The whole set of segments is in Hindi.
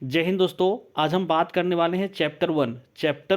जय हिंद दोस्तों। आज हम बात करने वाले हैं चैप्टर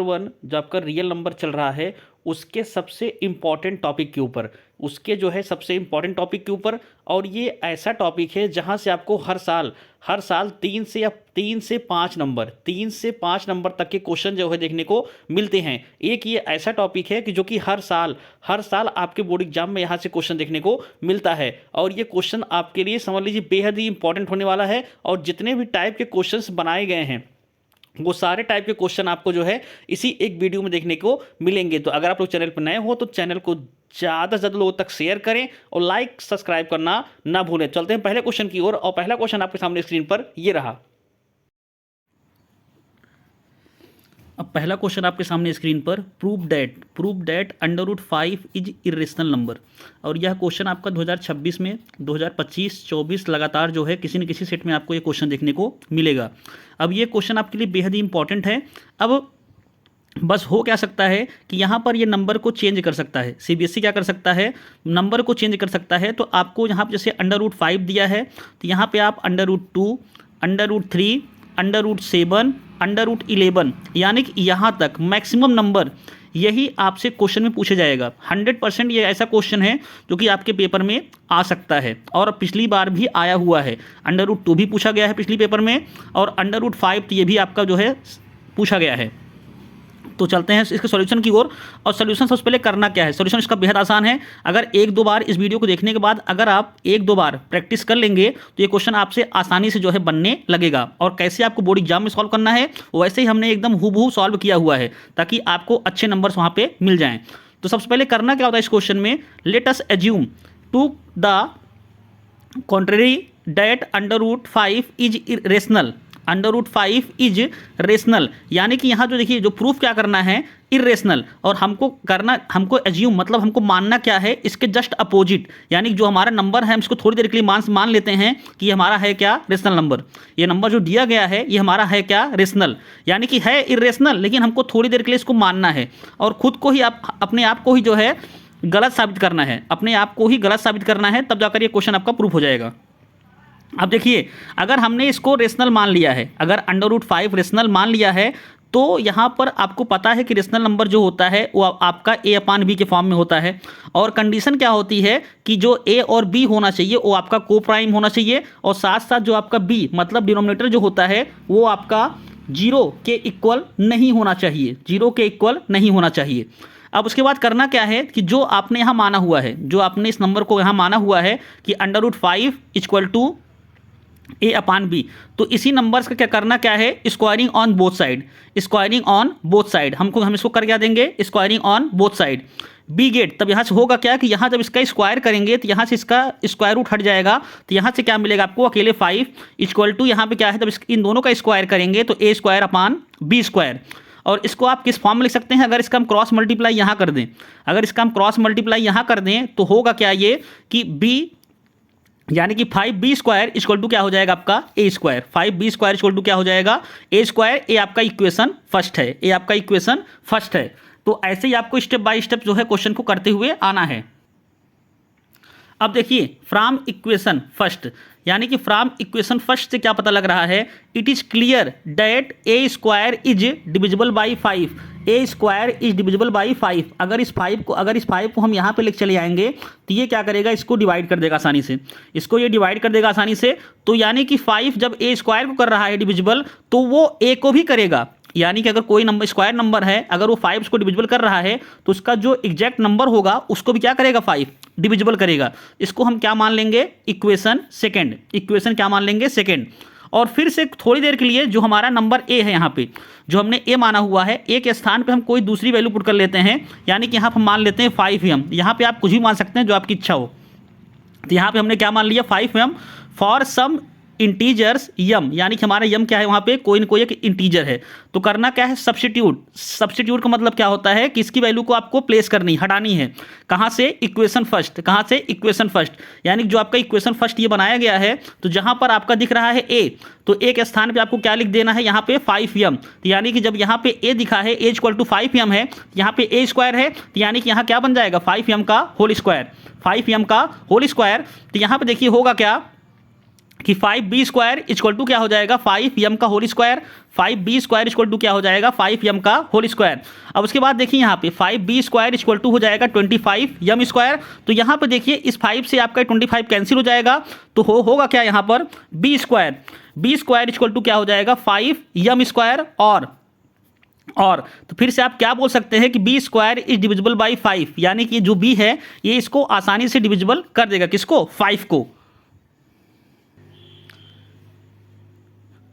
वन जो आपका रियल नंबर चल रहा है उसके सबसे इम्पॉर्टेंट टॉपिक के ऊपर, उसके जो है सबसे इम्पॉर्टेंट टॉपिक के ऊपर। और ये ऐसा टॉपिक है जहां से आपको हर साल तीन से पाँच नंबर तक के क्वेश्चन जो है देखने को मिलते हैं। एक ये ऐसा टॉपिक है कि जो कि हर साल आपके बोर्ड एग्जाम में यहाँ से क्वेश्चन देखने को मिलता है। और ये क्वेश्चन आपके लिए समझ लीजिए बेहद ही इंपॉर्टेंट होने वाला है। और जितने भी टाइप के क्वेश्चंस बनाए गए हैं वो सारे टाइप के क्वेश्चन आपको जो है इसी एक वीडियो में देखने को मिलेंगे। तो अगर आप लोग चैनल पर नए हो तो चैनल को ज़्यादा से ज़्यादा लोगों तक शेयर करें और लाइक सब्सक्राइब करना ना भूलें। चलते हैं पहले क्वेश्चन की ओर और पहला क्वेश्चन आपके सामने स्क्रीन पर ये रहा। अब पहला क्वेश्चन आपके सामने स्क्रीन पर prove that √5 is irrational number. और यह क्वेश्चन आपका 2026 में 2025 24 लगातार जो है किसी न किसी सेट में आपको ये क्वेश्चन देखने को मिलेगा। अब ये क्वेश्चन आपके लिए बेहद ही इंपॉर्टेंट है। अब बस हो क्या सकता है कि यहाँ पर ये नंबर को चेंज कर सकता है। सीबीएसई क्या कर सकता है, नंबर को चेंज कर सकता है। तो आपको यहाँ पर जैसे √5 दिया है तो यहाँ पे आप √2, √3, √7, √11 यानी कि यहाँ तक मैक्सिमम नंबर यही आपसे क्वेश्चन में पूछा जाएगा। 100% ये ऐसा क्वेश्चन है जो कि आपके पेपर में आ सकता है और पिछली बार भी आया हुआ है। √2 भी पूछा गया है पिछली पेपर में और √5 ये भी आपका जो है पूछा गया है। तो चलते हैं इसके सॉल्यूशन की ओर। और सॉल्यूशन सबसे पहले करना क्या है, सॉल्यूशन इसका बेहद आसान है। अगर एक दो बार इस वीडियो को देखने के बाद अगर आप एक दो बार प्रैक्टिस कर लेंगे तो ये क्वेश्चन आपसे आसानी से जो है बनने लगेगा। और कैसे आपको बोर्ड एग्जाम में सॉल्व करना है वैसे ही हमने एकदम हूबहू सॉल्व किया हुआ है ताकि आपको अच्छे नंबर्स वहाँ पर मिल जाएँ। तो सबसे पहले करना क्या होता है इस क्वेश्चन में, let us assume to the contrary that √5 is irrational. √5 is rational यानी कि यहाँ जो देखिए जो प्रूफ क्या करना है, इरेशनल। और हमको एज्यूम मतलब हमको मानना क्या है, इसके जस्ट अपोजिट। यानी जो हमारा नंबर है हम इसको थोड़ी देर के लिए मान लेते हैं कि ये हमारा है क्या, रेशनल नंबर। ये नंबर जो दिया गया है ये हमारा है क्या, रेशनल। यानी कि है इरेशनल लेकिन हमको थोड़ी देर के लिए इसको मानना है और खुद को ही अपने आप को ही जो है गलत साबित करना है, अपने आप को ही गलत साबित करना है, तब जाकर ये क्वेश्चन आपका प्रूफ हो जाएगा। अब देखिए अगर हमने इसको रेशनल मान लिया है, अगर √5 रेशनल मान लिया है तो यहाँ पर आपको पता है कि रेशनल नंबर जो होता है वो आपका a/b के फॉर्म में होता है। और कंडीशन क्या होती है कि जो a और b होना चाहिए वो आपका को प्राइम होना चाहिए और साथ साथ जो आपका b मतलब डिनोमिनेटर जो होता है वो आपका 0 के इक्वल नहीं होना चाहिए, 0 के इक्वल नहीं होना चाहिए। अब उसके बाद करना क्या है कि जो आपने यहाँ माना हुआ है, जो आपने इस नंबर को यहाँ माना हुआ है कि √5 = a/b, तो इसी नंबर्स का क्या करना क्या है, squaring on both side. Squaring on both side हम इसको कर क्या देंगे, squaring on both side. We get तब यहाँ से होगा क्या कि यहाँ जब इसका स्क्वायर करेंगे तो यहाँ से इसका स्क्वायर रूट हट जाएगा तो यहाँ से क्या मिलेगा आपको, अकेले 5 = यहाँ पे क्या है, जब इन दोनों का स्क्वायर करेंगे तो a²/b²। और इसको आप किस फॉर्म में लिख सकते हैं, अगर इसका हम क्रॉस मल्टीप्लाई यहाँ कर दें, अगर इसका हम क्रॉस मल्टीप्लाई यहाँ कर दें तो होगा क्या ये कि b यानी कि 5b² = क्या हो जाएगा आपका a²। 5b² = क्या हो जाएगा a²। ये आपका इक्वेशन फर्स्ट है, ये आपका इक्वेशन फर्स्ट है। तो ऐसे ही आपको स्टेप बाय स्टेप जो है क्वेश्चन को करते हुए आना है। अब देखिए फ्रॉम इक्वेशन फर्स्ट, यानी कि फ्रॉम इक्वेशन फर्स्ट से क्या पता लग रहा है, it is clear that a² is divisible by 5। a² is divisible by 5। अगर इस 5 को हम यहाँ पे लेके चले आएंगे तो ये क्या करेगा, इसको डिवाइड कर देगा आसानी से, इसको ये डिवाइड कर देगा आसानी से। तो यानी कि 5 जब a² को कर रहा है डिविजिबल तो वो a को भी करेगा। यानी कि अगर कोई नंबर स्क्वायर नंबर है, अगर वो 5 को डिविजिबल कर रहा है तो उसका जो एग्जैक्ट नंबर होगा उसको भी क्या करेगा, 5 डिविजिबल करेगा। इसको हम क्या मान लेंगे, इक्वेशन सेकंड। इक्वेशन क्या मान लेंगे, सेकंड। और फिर से थोड़ी देर के लिए जो हमारा नंबर a है, यहाँ पे जो हमने a माना हुआ है, a के स्थान पे हम कोई दूसरी वैल्यू पुट कर लेते हैं। यानी कि यहाँ पर मान लेते हैं 5m। यहाँ पे आप कुछ भी मान सकते हैं जो आपकी इच्छा हो। तो यहाँ पे हमने क्या मान लिया, 5m फॉर सम इंटीजर्स यम, यानी कि हमारा यम क्या है, वहाँ पे कोई ना कोई एक इंटीजर है। तो करना क्या है, सब्स्टिट्यूट का मतलब क्या होता है कि इसकी वैल्यू को आपको प्लेस करनी, हटानी है। कहाँ से, इक्वेशन फर्स्ट। कहाँ से, इक्वेशन फर्स्ट। यानी जो आपका इक्वेशन फर्स्ट ये बनाया गया है तो जहाँ पर आपका दिख रहा है a, तो a के स्थान पे आपको क्या लिख देना है, यहाँ पे 5m। तो यानी कि जब यहाँ पे a दिखा है a = 5m है, यहाँ पे a² है, तो यानी कि यहाँ क्या बन जाएगा, 5m का होल स्क्वायर। 5m का होल स्क्वायर। तो यहाँ पे देखिए होगा क्या कि 5b² इक्वल टू क्या हो जाएगा 5m का whole square, 5b² equal to क्या हो जाएगा 5m का होल स्क्वायर। अब उसके बाद देखिए यहाँ पे 5b² इक्वल टू हो जाएगा 25m²। तो यहाँ पे देखिए इस 5 से आपका 25 कैंसिल हो जाएगा, तो होगा क्या यहाँ पर b² इक्वल टू क्या हो जाएगा 5m²। और तो फिर से आप क्या बोल सकते हैं कि b² इज डिविजिबल बाई 5, यानी कि जो b है ये इसको आसानी से डिविजिबल कर देगा, किसको 5 को।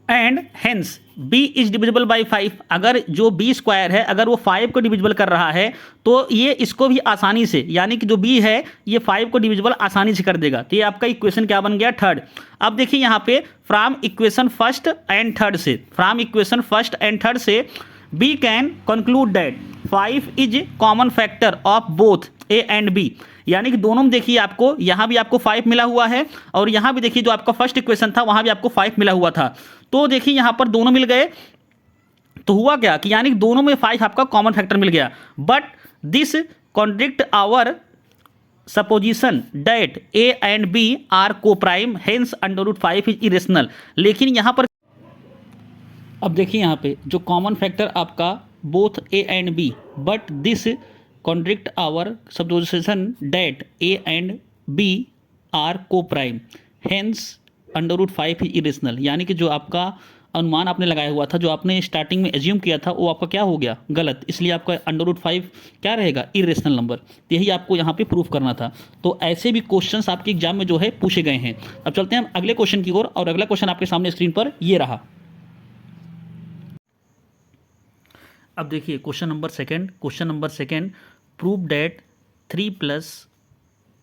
And hence b is divisible by 5, अगर जो b² है अगर वो 5 को डिविजिबल कर रहा है तो ये इसको भी आसानी से, यानी कि जो b है ये 5 को डिविजिबल आसानी से कर देगा। तो ये आपका इक्वेशन क्या बन गया थर्ड। अब देखिए यहाँ पे from equation first and third से b can conclude that 5 is common factor of both a and b, यानी कि दोनों में देखिए आपको यहाँ भी आपको 5 मिला हुआ है और यहाँ भी देखिए जो आपका फर्स्ट इक्वेशन था वहाँ भी आपको 5 मिला हुआ था। तो देखिए यहाँ पर दोनों मिल गए, तो हुआ क्या कि यानी कि दोनों में 5 आपका कॉमन फैक्टर मिल गया। But this contradict our supposition that a and b are coprime, hence √5 is irrational. लेकिन यहाँ पर अब देखिए यहाँ पे जो कॉमन फैक्टर आपका both a and b, but this contradict our supposition that a and b are coprime, hence √5 is irrational. यानी कि जो आपका अनुमान आपने लगाया हुआ था, जो आपने स्टार्टिंग में एज्यूम किया था, वो आपका क्या हो गया गलत, इसलिए आपका √5 क्या रहेगा इरेशनल नंबर। यही आपको यहाँ पे प्रूफ करना था। तो ऐसे भी क्वेश्चंस आपके एग्जाम में जो है पूछे गए हैं। अब चलते हैं हम अगले क्वेश्चन की ओर, और अगला क्वेश्चन आपके सामने स्क्रीन पर ये रहा। अब देखिए question number second prove that 3 +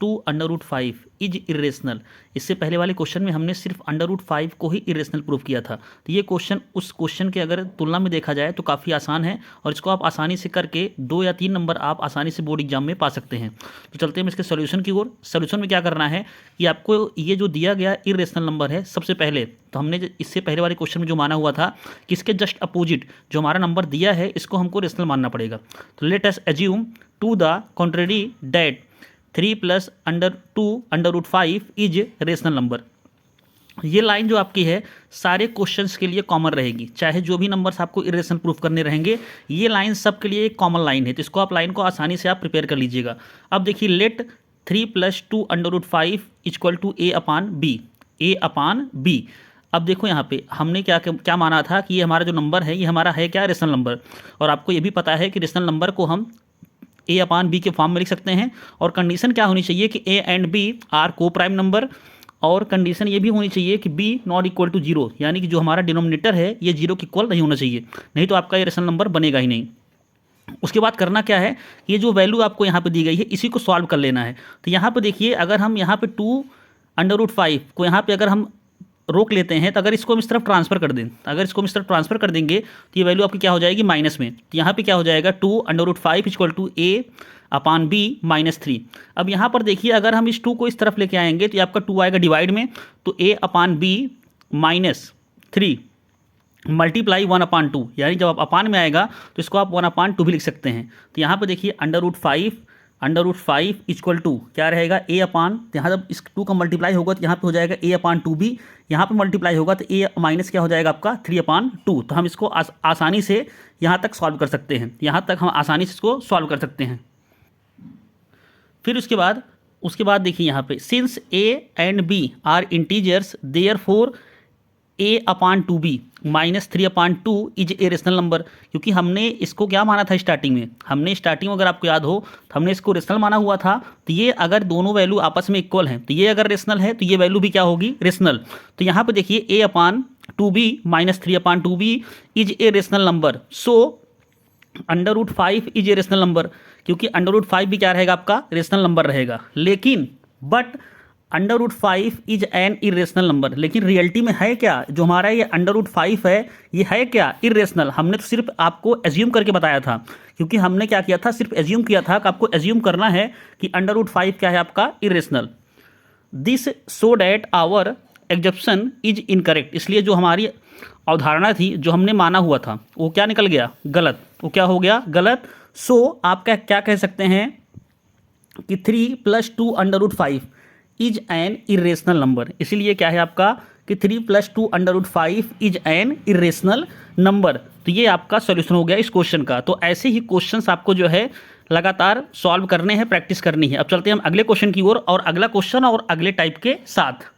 2 √5 is irrational. इससे पहले वाले क्वेश्चन में हमने सिर्फ √5 को ही इरेशनल प्रूफ किया था। तो ये क्वेश्चन उस क्वेश्चन के अगर तुलना में देखा जाए तो काफ़ी आसान है, और इसको आप आसानी से करके 2 या 3 नंबर आप आसानी से बोर्ड एग्जाम में पा सकते हैं। तो चलते हैं इसके सोल्यूशन की ओर। सोल्यूशन में क्या करना है कि आपको ये जो दिया गया इरेशनल नंबर है, सबसे पहले तो हमने इससे पहले वाले क्वेश्चन में जो माना हुआ था कि इसके जस्ट अपोजिट जो हमारा नंबर दिया है इसको हमको रेशनल मानना पड़ेगा। तो let us assume to the contrary that 3 + 2 √5 is rational number. ये लाइन जो आपकी है सारे क्वेश्चंस के लिए कॉमन रहेगी, चाहे जो भी नंबर्स आपको इरेशनल प्रूफ करने रहेंगे, ये लाइन सबके लिए एक कॉमन लाइन है। तो इसको आप लाइन को आसानी से आप प्रिपेयर कर लीजिएगा। अब देखिए let 3 + 2 √5 equal to a upon b। अब देखो यहाँ पे हमने क्या माना था कि ये हमारा जो नंबर है ये हमारा है क्या रेशनल नंबर, और आपको ये भी पता है कि रेशनल नंबर को हम a/b के फॉर्म में लिख सकते हैं। और कंडीशन क्या होनी चाहिए कि a एंड b आर को प्राइम नंबर, और कंडीशन ये भी होनी चाहिए कि b नॉट इक्वल टू 0, यानी कि जो हमारा डिनोमिनेटर है ये 0 के इक्वल नहीं होना चाहिए, नहीं तो आपका ये रेशनल नंबर बनेगा ही नहीं। उसके बाद करना क्या है, ये जो वैल्यू आपको यहाँ पे दी गई है इसी को सॉल्व कर लेना है। तो यहाँ पे देखिए अगर हम यहाँ पे 2 √5 को यहाँ पे अगर हम रोक लेते हैं, तो अगर इसको हम इस तरफ ट्रांसफर कर दें, अगर इसको हम इस तरफ ट्रांसफर कर देंगे तो ये वैल्यू आपकी क्या हो जाएगी माइनस में। तो यहाँ पे क्या हो जाएगा 2 √5 इक्वल टू a/b -3। अब यहाँ पर देखिए अगर हम इस 2 को इस तरफ लेके आएंगे तो ये आपका 2 आएगा डिवाइड में, तो a/b -3 मल्टीप्लाई 1/2, यानी जब आप अपान में आएगा तो इसको आप 1/2 भी लिख सकते हैं। तो यहाँ पर देखिए √5 इक्वल टू क्या रहेगा a/, यहाँ जब इस 2 का मल्टीप्लाई होगा तो यहाँ पे हो जाएगा a/2b, यहाँ पे मल्टीप्लाई होगा तो a माइनस क्या हो जाएगा आपका 3/2। तो हम इसको आसानी से यहाँ तक सॉल्व कर सकते हैं, यहाँ तक हम आसानी से इसको सॉल्व कर सकते हैं। फिर उसके बाद देखिए यहाँ पे since a and b are integers therefore a/2b -3/2 is a rational number. क्योंकि हमने इसको क्या माना था स्टार्टिंग में, अगर आपको याद हो तो हमने इसको रेशनल माना हुआ था। तो ये अगर दोनों वैल्यू आपस में इक्वल हैं तो ये अगर रेशनल है तो ये वैल्यू भी क्या होगी रेशनल। तो यहाँ पे देखिए a/2b -3/2b is a rational number, so √5 is a rational number, क्योंकि √5 भी क्या रहेगा आपका रेशनल नंबर रहेगा। लेकिन but √5 is an irrational number, लेकिन रियलिटी में है क्या, जो हमारा ये √5 है ये है क्या इरेशनल। हमने तो सिर्फ आपको एज्यूम करके बताया था, क्योंकि हमने क्या किया था सिर्फ एज्यूम किया था कि आपको एज्यूम करना है कि √5 क्या है आपका irrational. This so that our assumption is incorrect, इसलिए जो हमारी अवधारणा थी जो हमने माना हुआ था वो क्या निकल गया गलत, वो क्या हो गया गलत। सो आप क्या कह सकते हैं कि 3 + 2 √5 इज एन इरेशनल नंबर, इसीलिए क्या है आपका कि 3+2√5 इज एन इरेशनल नंबर। तो ये आपका सॉल्यूशन हो गया इस क्वेश्चन का। तो ऐसे ही क्वेश्चंस आपको जो है लगातार सॉल्व करने हैं, प्रैक्टिस करनी है। अब चलते हैं हम अगले क्वेश्चन की ओर और अगला क्वेश्चन और अगले टाइप के साथ।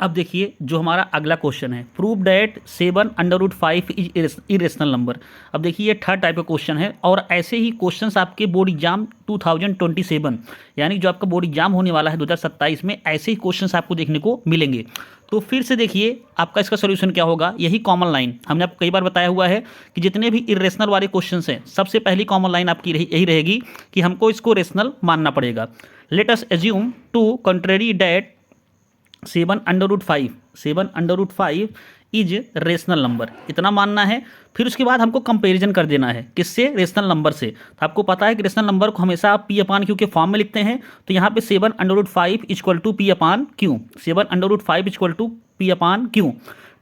अब देखिए जो हमारा अगला क्वेश्चन है, prove that 7√5 is irrational number. अब देखिए ये थर्ड टाइप का क्वेश्चन है और ऐसे ही क्वेश्चंस आपके बोर्ड एग्जाम 2027 यानी जो आपका बोर्ड एग्जाम होने वाला है 2027 में ऐसे ही क्वेश्चंस आपको देखने को मिलेंगे। तो फिर से देखिए आपका इसका सोल्यूशन क्या होगा, यही कॉमन लाइन हमने आपको कई बार बताया हुआ है कि जितने भी इरेशनल वाले क्वेश्चंस हैं सबसे पहली कॉमन लाइन आपकी यही रहेगी कि हमको इसको रेशनल मानना पड़ेगा। Let us assume to contrary that 7√5 is rational number, इतना मानना है। फिर उसके बाद हमको कंपैरिजन कर देना है किससे, रेशनल नंबर से। तो आपको पता है कि रेशनल नंबर को हमेशा आप P/Q के फॉर्म में लिखते हैं। तो यहाँ पे 7√5 equal to P/Q, 7√5 equal to P/Q।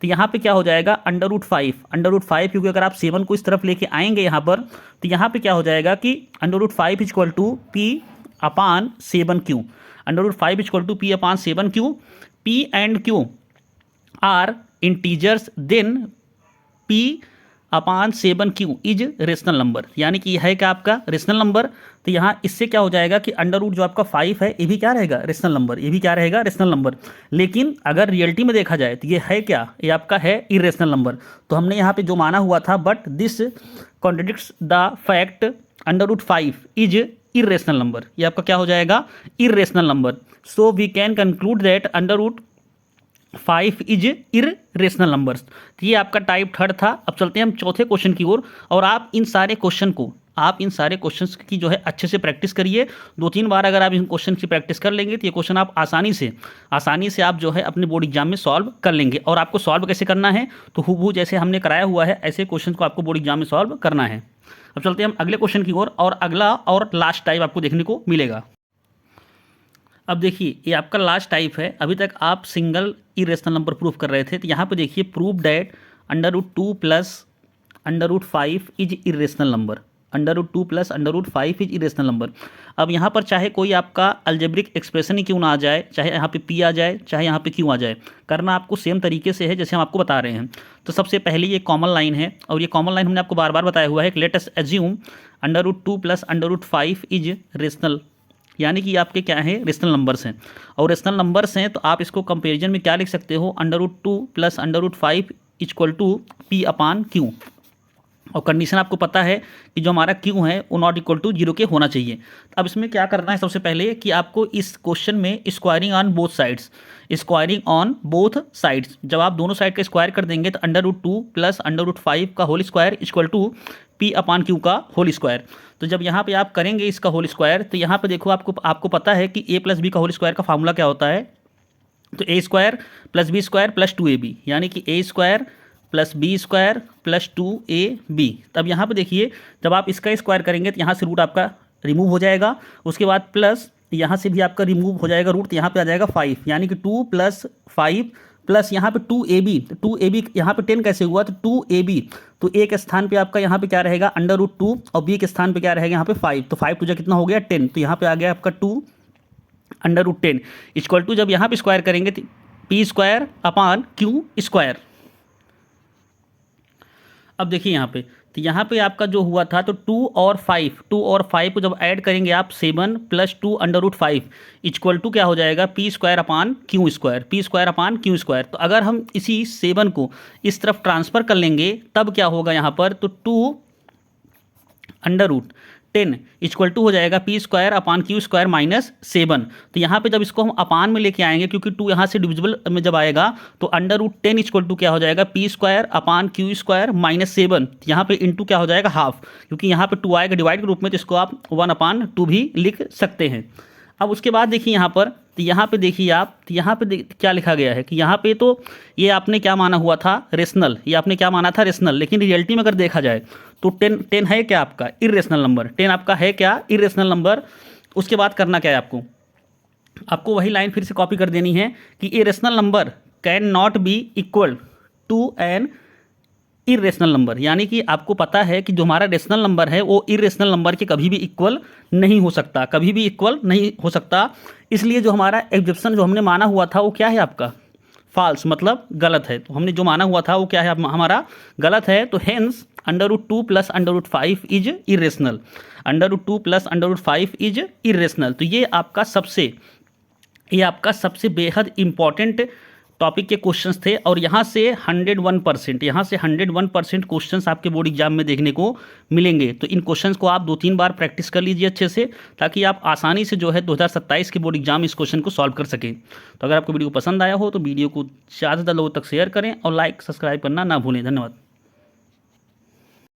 तो यहाँ पे क्या हो जाएगा √5 क्योंकि अगर आप 7 को इस तरफ लेके आएंगे यहाँ पर तो यहाँ पे क्या हो जाएगा कि √5 equal to P/7Q, √5 equal to P/7Q। P and Q are integers, then P/7Q is rational number, यानी कि यह है क्या आपका रेशनल नंबर। तो यहाँ इससे क्या हो जाएगा कि अंडर रूट जो आपका 5 है ये भी क्या रहेगा रेशनल नंबर, ये भी क्या रहेगा रेशनल नंबर। लेकिन अगर रियलिटी में देखा जाए तो ये है क्या, ये आपका है इरेशनल नंबर। तो हमने यहाँ पे जो माना हुआ था, but this contradicts the fact √5 is irrational number, ये आपका क्या हो जाएगा irrational number. So we can conclude that √5 is irrational numbers. तो ये आपका टाइप थर्ड था। अब चलते हैं हम चौथे क्वेश्चन की ओर और आप इन सारे क्वेश्चंस की जो है अच्छे से प्रैक्टिस करिए। 2-3 बार अगर आप इन क्वेश्चन की प्रैक्टिस कर लेंगे तो ये क्वेश्चन आप आसानी से आप जो है अपने बोर्ड एग्जाम में सॉल्व कर लेंगे। और आपको सॉल्व कैसे करना है, तो हूबहू जैसे हमने कराया हुआ है ऐसे क्वेश्चन को आपको बोर्ड एग्जाम में सॉल्व करना है। अब चलते हैं हम अगले क्वेश्चन की ओर और अगला और लास्ट टाइप आपको देखने को मिलेगा। अब देखिए ये आपका लास्ट टाइप है। अभी तक आप सिंगल इरेशनल नंबर प्रूफ कर रहे थे, तो यहाँ पे देखिए prove that √2 plus √5 is irrational number, √2 plus √5 is irrational number. अब यहाँ पर चाहे कोई आपका अलजेब्रिक एक्सप्रेशन ही क्यों ना आ जाए, चाहे यहाँ पे P आ जाए, चाहे यहाँ पे Q आ जाए, करना आपको सेम तरीके से है जैसे हम आपको बता रहे हैं। तो सबसे पहले ये कॉमन लाइन है और ये कॉमन लाइन हमने आपको बार बार बताया हुआ है कि late us assume √2 plus √5 is rational, यानी कि आपके क्या है रेशनल नंबर्स हैं। और रेशनल नंबर्स हैं तो आप इसको कंपेरिजन में क्या लिख सकते हो, √2 प्लस √5 इक्वल टू P/Q। और कंडीशन आपको पता है कि जो हमारा Q है वो नॉट इक्वल टू 0 के होना चाहिए। अब इसमें क्या करना है, सबसे पहले कि आपको इस क्वेश्चन में स्क्वायरिंग ऑन बोथ साइड्स, जब आप दोनों साइड का स्क्वायर कर देंगे तो √2 प्लस √5 का whole square equal to P/Q का होल स्क्वायर। तो जब यहाँ पे आप करेंगे इसका होल स्क्वायर तो यहाँ पे देखो आपको पता है कि a प्लस बी का होल स्क्वायर का फार्मूला क्या होता है, तो a square plus b square plus 2ab, यानी कि a square plus b square plus 2ab। तब यहाँ पे देखिए जब आप इसका स्क्वायर करेंगे तो यहाँ से रूट आपका रिमूव हो जाएगा, उसके बाद प्लस यहाँ से भी आपका रिमूव हो जाएगा रूट, तो यहाँ पे आ जाएगा 5, यानी कि 2 + 5 प्लस यहाँ पे 2ab। तो 2ab यहाँ पे 10 कैसे हुआ, तो 2ab, तो a के स्थान पे आपका यहाँ पे क्या रहेगा √2 और b के स्थान पे क्या रहेगा यहाँ पे 5, तो 5 टू कितना हो गया 10, तो यहाँ पे आ गया आपका 2 √10 इक्वल टू, जब यहाँ पे स्क्वायर करेंगे तो P/Q²। अब देखिए यहाँ पे तो यहाँ पे आपका जो हुआ था तो 2 और 5 को जब ऐड करेंगे आप 7 + 2 √5 इक्वल टू क्या हो जाएगा P²/Q²। तो अगर हम इसी 7 को इस तरफ ट्रांसफ़र कर लेंगे तब क्या होगा यहाँ पर, तो 2 √10 इक्वल टू हो जाएगा P²/Q² -7। तो यहाँ पे जब इसको हम अपान में लेके आएंगे क्योंकि 2 यहाँ से डिविजिबल में जब आएगा तो √10 इक्वल टू क्या हो जाएगा P²/Q² -7। यहाँ पे इंटू क्या हो जाएगा हाफ, क्योंकि यहाँ पे 2 आएगा डिवाइड के रूप में, तो इसको आप 1/2 भी लिख सकते हैं। अब उसके बाद देखिए यहाँ पर, तो यहाँ पे देखिए आप, तो यहाँ पे क्या लिखा गया है कि यहाँ पे तो ये आपने क्या माना हुआ था रेशनल, ये आपने क्या माना था रेशनल, लेकिन रियलिटी में अगर देखा जाए तो 10 है क्या आपका इरेशनल नंबर, 10 आपका है क्या इरेशनल नंबर। उसके बाद करना क्या है आपको वही लाइन फिर से कॉपी कर देनी है कि irrational number can not be equal to an irrational number, यानी कि आपको पता है कि जो हमारा रेशनल नंबर है वो इरेशनल नंबर के कभी भी इक्वल नहीं हो सकता, कभी भी इक्वल नहीं हो सकता। इसलिए जो हमारा एग्जिप्शन जो हमने माना हुआ था वो क्या है आपका फॉल्स, मतलब गलत है। तो हमने जो माना हुआ था वो क्या है हमारा गलत है। तो hence √2 plus √5 is irrational, √2 plus √5 is irrational. तो ये आपका सबसे बेहद इंपॉर्टेंट टॉपिक के क्वेश्चंस थे। और यहाँ से 101% क्वेश्चंस आपके बोर्ड एग्जाम में देखने को मिलेंगे। तो इन क्वेश्चंस को आप 2-3 बार प्रैक्टिस कर लीजिए अच्छे से, ताकि आप आसानी से जो है 2027 के बोर्ड एग्जाम इस क्वेश्चन को सॉल्व कर सकें। तो अगर आपको वीडियो पसंद आया हो तो वीडियो को ज़्यादा से ज़्यादा लोगों तक शेयर करें और लाइक सब्सक्राइब करना ना भूलें। धन्यवाद।